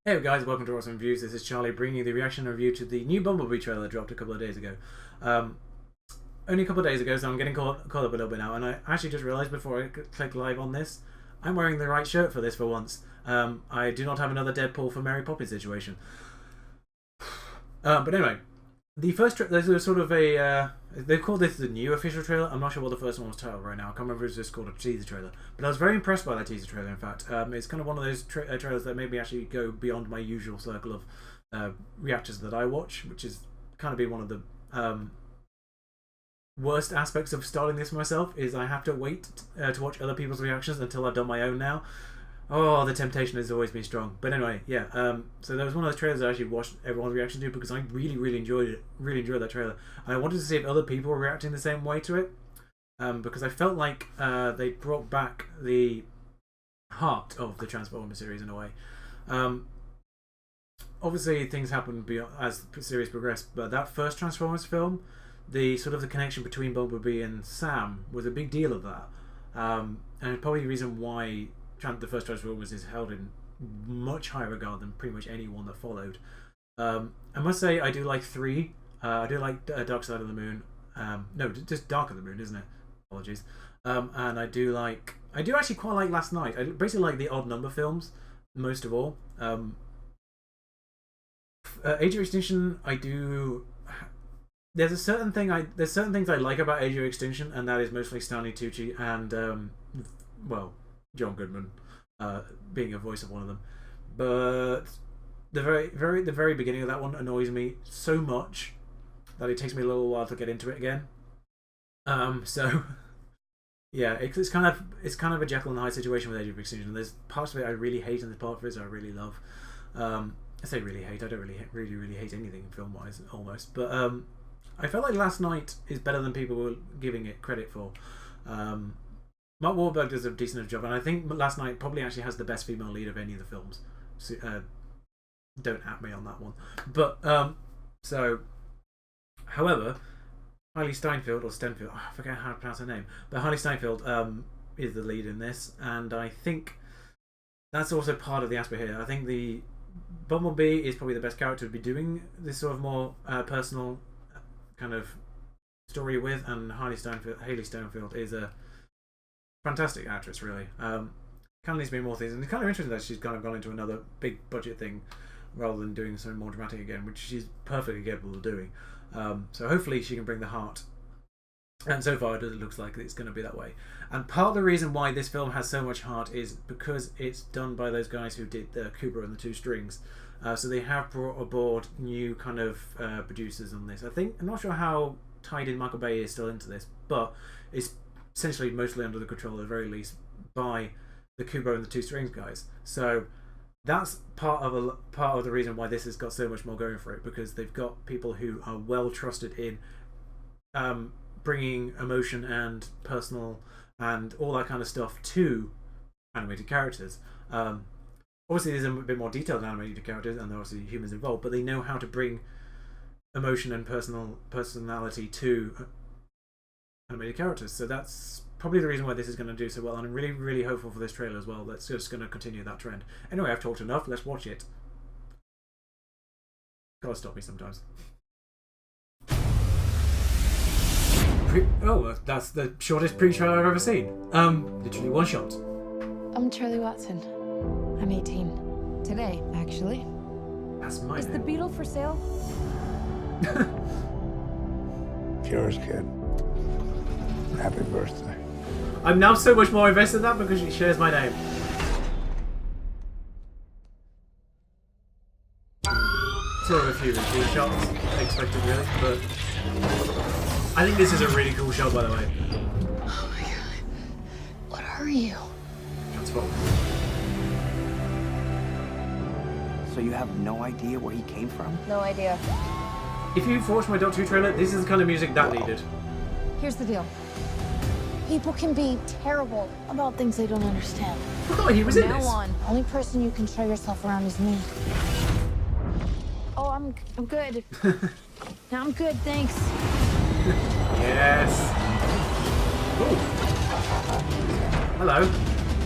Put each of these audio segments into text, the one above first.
Hey guys, welcome to Awesome Reviews. This is Charlie bringing you the reaction review to the new Bumblebee trailer that dropped a couple of days ago. Only a couple of days ago, so I'm getting caught up a little bit now, and I actually just realised before I click live on this, I'm wearing the right shirt for this for once. I do not have another Deadpool for Mary Poppins situation. But anyway, the first there's sort of a they've called this the new official trailer. I'm not sure what the first one was titled right now. I can't remember if it was just called a teaser trailer. But I was very impressed by that teaser trailer. In fact, it's kind of one of those trailers that made me actually go beyond my usual circle of reactors that I watch, which is kind of been one of the worst aspects of starting this myself. Is I have to wait to watch other people's reactions until I've done my own now. Oh, the temptation has always been strong. But anyway, yeah. So there was one of those trailers I actually watched everyone's reaction to because I really enjoyed it. Really enjoyed that trailer. And I wanted to see if other people were reacting the same way to it. Because I felt like they brought back the heart of the Transformers series in a way. Obviously, things happened as the series progressed, but that first Transformers film, the connection between Bumblebee and Sam was a big deal of that. And probably the reason why the first Transformers is held in much higher regard than pretty much any one that followed. I must say I do like 3. I do like Dark Side of the Moon. No, just Dark of the Moon, isn't it? Apologies. And I do actually quite like Last Night. I basically like the odd number films most of all. Age of Extinction, I do. There's certain things I like about Age of Extinction, and that is mostly Stanley Tucci and John Goodman being a voice of one of them. But the very beginning of that one annoys me so much that it takes me a little while to get into it again. So yeah, it's kind of a Jekyll and Hyde situation with Age of Extinction. There's parts of it I really hate, and there's parts of it I really love. I say really hate. I don't really hate anything film wise almost, but I felt like Last Night is better than people were giving it credit for. Mark Wahlberg does a decent job, and I think Last Night probably actually has the best female lead of any of the films. So, don't at me on that one. But however, Hailey Steinfeld or Stenfield, I forget how to pronounce her name, but Hailey Steinfeld is the lead in this, and I think that's also part of the aspect here. I think the Bumblebee is probably the best character to be doing this sort of more personal kind of story with, and Hailey Steinfeld is a fantastic actress, really. Kind of needs to be more things, and it's kind of interesting that she's kind of gone into another big budget thing rather than doing something more dramatic again, which she's perfectly capable of doing. So hopefully she can bring the heart, and so far it looks like it's going to be that way. And part of the reason why this film has so much heart is because it's done by those guys who did the Kubo and the Two Strings. So they have brought aboard new kind of producers on this. I'm not sure how tied in Michael Bay is still into this, but it's essentially mostly under the control, at the very least, by the Kubo and the Two Strings guys. So that's part of the reason why this has got so much more going for it, because they've got people who are well trusted in bringing emotion and personal and all that kind of stuff to animated characters. Obviously, there's a bit more detailed animated characters, and there are obviously humans involved, but they know how to bring emotion and personality to animated characters. So that's probably the reason why this is going to do so well, and I'm really hopeful for this trailer as well. That's just going to continue that trend. Anyway, I've talked enough. Let's watch it. Gotta stop me sometimes. That's the shortest pre-trailer I've ever seen. Literally one shot. I'm Charlie Watson. I'm 18. Today, actually. That's my Is name. the Beetle for sale? Yours, kid. Happy birthday. I'm now so much more invested in that because she shares my name. Sort of a few routine shots, expected really, but I think this is a really cool shot, by the way. Oh my god. What are you? Transform. So you have no idea where he came from? No idea. If you've watched my Doctor Who trailer, this is the kind of music that needed. Here's the deal. People can be terrible about things they don't understand. I forgot he was in From this. now on, only person you can show yourself around is me. Oh, I'm good. Now I'm good, thanks. Yes. Ooh. Hello.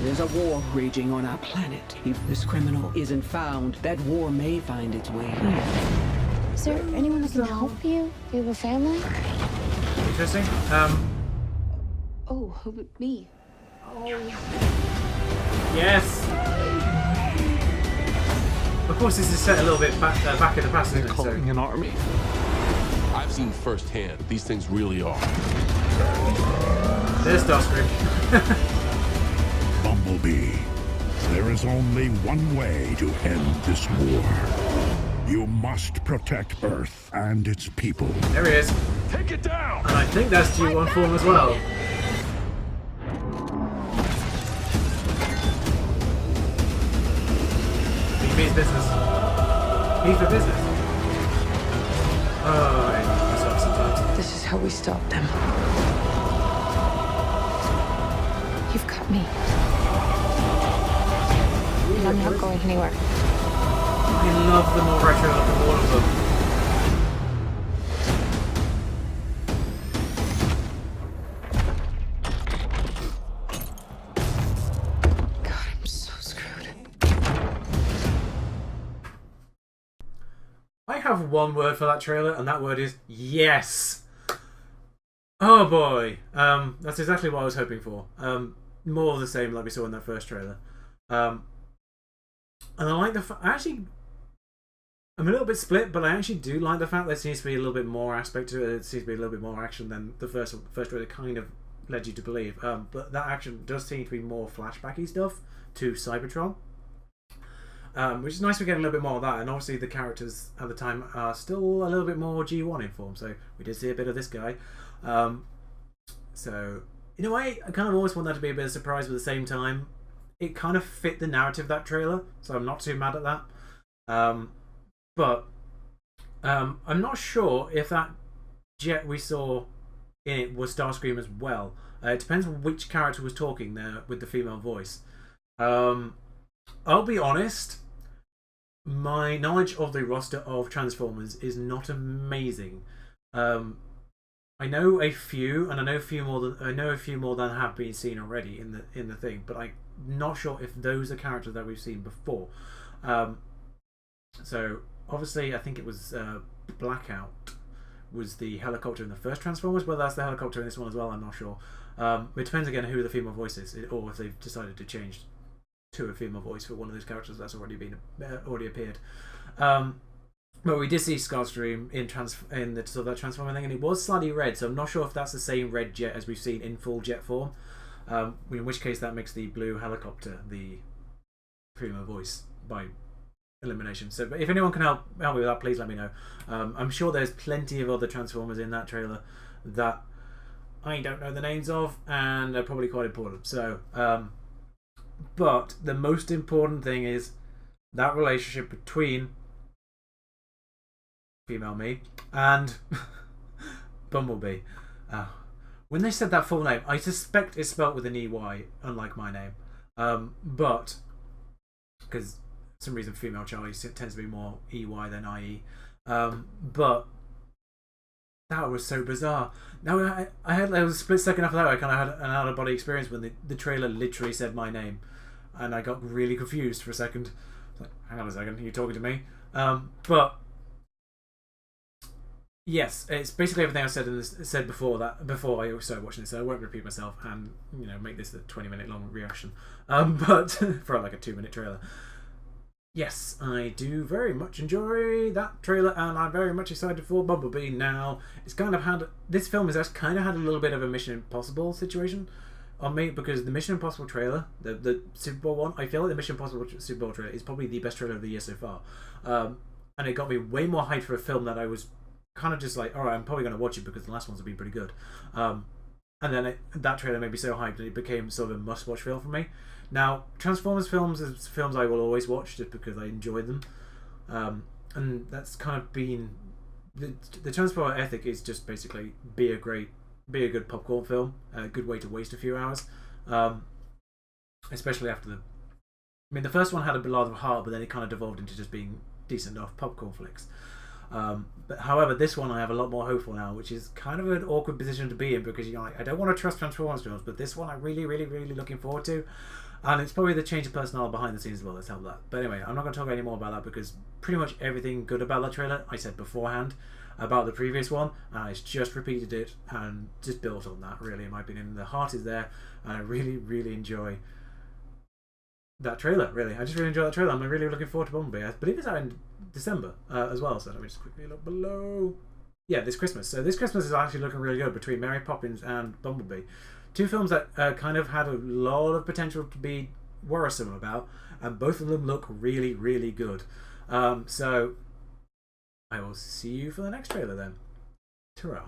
There's a war raging on our planet. If this criminal isn't found, that war may find its way here. Is there anyone that can help you? Do you have a family? Interesting. Oh, who but me? Yes. Of course, this is set a little bit back in the past, isn't it? Calling an army. I've seen firsthand. These things really are. There's Starscream. Bumblebee, there is only one way to end this war. You must protect Earth and its people. There he is. Take it down! And I think that's G1 form as well. He means business. He's for business. Oh, I hate myself sometimes. This is how we stop them. You've got me. And I'm not going anywhere. I love the more retro look of all of them. God, I'm so screwed. I have one word for that trailer, and that word is yes. Oh boy, that's exactly what I was hoping for. More of the same, like we saw in that first trailer. And I like the I'm a little bit split, but I actually do like the fact there seems to be a little bit more aspect to it. It seems to be a little bit more action than the first trailer kind of led you to believe. But that action does seem to be more flashbacky stuff to Cybertron. Which is nice, we're getting a little bit more of that, and obviously the characters at the time are still a little bit more G1 in form, so we did see a bit of this guy. So in a way, I kind of always want that to be a bit of a surprise, but at the same time, it kind of fit the narrative of that trailer, so I'm not too mad at that. But I'm not sure if that jet we saw in it was Starscream as well. It depends on which character was talking there with the female voice. I'll be honest, my knowledge of the roster of Transformers is not amazing. I know a few, and I know a few more than have been seen already in the thing, but I'm not sure if those are characters that we've seen before. So obviously, I think it was Blackout was the helicopter in the first Transformers. Whether that's the helicopter in this one as well, I'm not sure. It depends again who the female voice is, or if they've decided to change to a female voice for one of those characters that's already appeared. But we did see Starscream in the sort of that Transformer thing, and it was slightly red, so I'm not sure if that's the same red jet as we've seen in full jet form. In which case, that makes the blue helicopter the female voice by elimination. So if anyone can help me with that, please let me know. I'm sure there's plenty of other Transformers in that trailer that I don't know the names of, and are probably quite important. So, but the most important thing is that relationship between female me and Bumblebee. When they said that full name, I suspect it's spelt with an EY, unlike my name. But because for some reason female Charlie tends to be more EY than IE. But that was so bizarre. Now I had there was a split second after that I kind of had an out of body experience when the trailer literally said my name, and I got really confused for a second. Like, hang on a second, are you talking to me? But yes, it's basically everything I said before I started watching this, so I won't repeat myself and make this a 20-minute long reaction. But for like a 2-minute trailer. Yes, I do very much enjoy that trailer, and I'm very much excited for Bumblebee now. This film has kind of had a little bit of a Mission Impossible situation on me, because the Mission Impossible trailer, the Super Bowl one, I feel like the Mission Impossible Super Bowl trailer is probably the best trailer of the year so far. And it got me way more hyped for a film that I was kind of just like, alright, I'm probably going to watch it because the last ones have been pretty good. And then that trailer made me so hyped that it became sort of a must-watch film for me. Now, Transformers films is films I will always watch just because I enjoy them. And that's kind of been... The Transformer ethic is just basically be a good popcorn film. A good way to waste a few hours. Especially after the first one had a lot of heart, but then it kind of devolved into just being decent enough popcorn flicks. But however, this one I have a lot more hope for now, which is kind of an awkward position to be in, because you're like, I don't want to trust Transformers films, but this one I'm really, really, really looking forward to. And it's probably the change of personnel behind the scenes as well that's helped that. But anyway, I'm not going to talk any more about that because pretty much everything good about that trailer I said beforehand about the previous one, and it's just repeated it and just built on that, really, in my opinion. The heart is there, and I really, really enjoy that trailer, really. I just really enjoy that trailer. I'm really looking forward to Bumblebee. I believe it's out in December as well, so let me just quickly look below. Yeah, this Christmas. So this Christmas is actually looking really good between Mary Poppins and Bumblebee. Two films that kind of had a lot of potential to be worrisome about, and both of them look really, really good. So I will see you for the next trailer then. Ta-ra.